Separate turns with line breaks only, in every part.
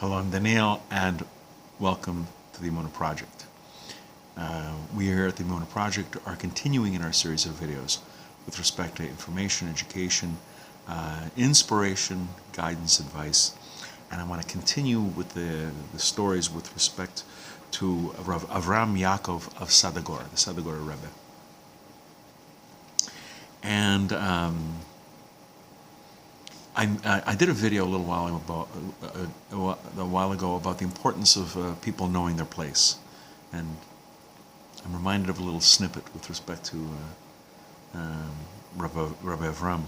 Hello, I'm Daniel, and welcome to the Emunah Project. We here at the Emunah Project are continuing in our series of videos with respect to information, education, inspiration, guidance, advice, and I want to continue with the stories with respect to Avraham Yaakov of Sadagora, the Sadagora Rebbe. And I did a video a while ago about the importance of people knowing their place, and I'm reminded of a little snippet with respect to Rebbe Avraham.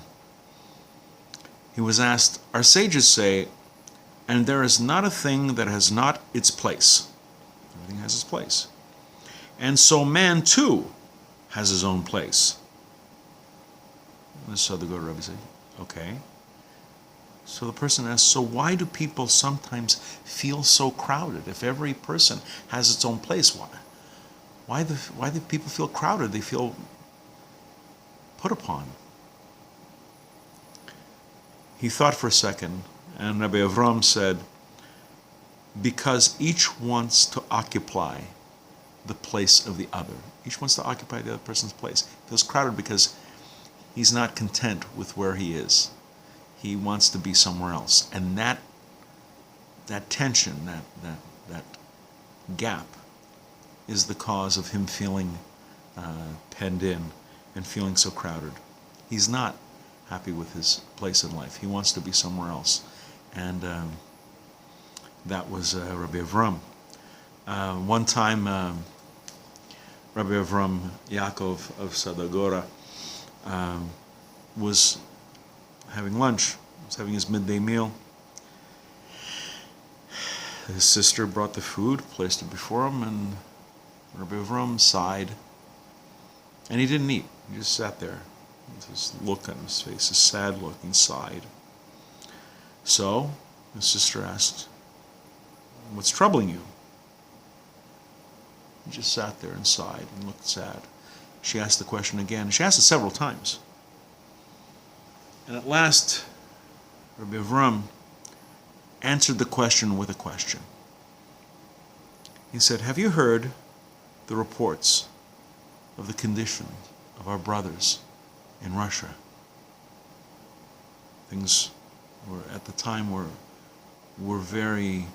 He was asked, "Our sages say, and there is not a thing that has not its place." Everything has its place. "And so man too has his own place." So the Rebbe said, "Okay." So the person asks, so why do people sometimes feel so crowded? If every person has its own place, why do people feel crowded? They feel put upon. He thought for a second, and Rebbe Avraham said, because each wants to occupy the place of the other. Each wants to occupy the other person's place. He feels crowded because he's not content with where he is. He wants to be somewhere else, and that tension, that gap, is the cause of him feeling penned in and feeling so crowded. He's not happy with his place in life. He wants to be somewhere else, and that was Rebbe Avraham. One time, Rebbe Avraham Yaakov of Sadagora was having lunch. He was having his midday meal. His sister brought the food, placed it before him, and Rebbe Avraham sighed. And he didn't eat. He just sat there with this look on his face, a sad look, and sighed. So his sister asked, "What's troubling you?" He just sat there and sighed and looked sad. She asked the question again. She asked it several times. And at last, Rebbe Avraham answered the question with a question. He said, "Have you heard the reports of the condition of our brothers in Russia?" Things at the time were very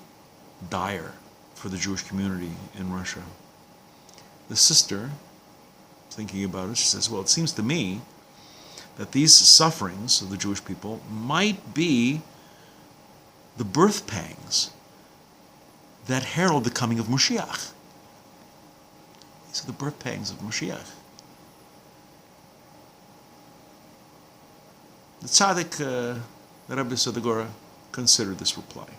dire for the Jewish community in Russia. The sister, thinking about it, she says, "Well, it seems to me that these sufferings of the Jewish people might be the birth pangs that herald the coming of Moshiach." These are the birth pangs of Moshiach. The tzaddik, the Rebbe of Sadagora, considered this reply.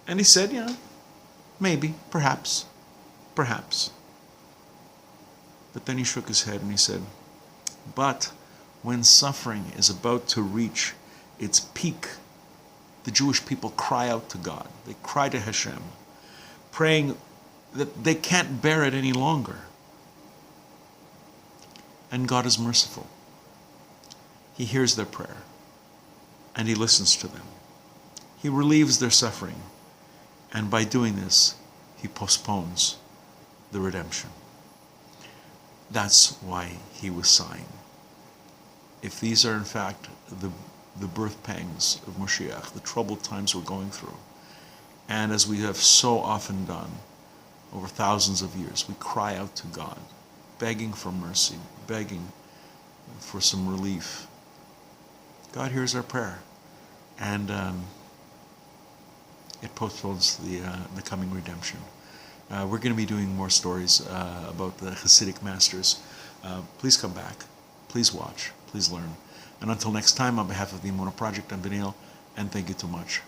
And he said, maybe, perhaps. But then he shook his head and he said, but when suffering is about to reach its peak, the Jewish people cry out to God. They cry to Hashem, praying that they can't bear it any longer. And God is merciful. He hears their prayer, and He listens to them. He relieves their suffering, and by doing this, He postpones the redemption. That's why he was sighing. If these are in fact the birth pangs of Moshiach, the troubled times we're going through, and as we have so often done over thousands of years, we cry out to God, begging for mercy, begging for some relief. God hears our prayer, and it postpones the coming redemption. We're going to be doing more stories about the Hasidic masters. Please come back. Please watch. Please learn. And until next time, on behalf of the Emunah Project, I'm Daniel, and thank you too much.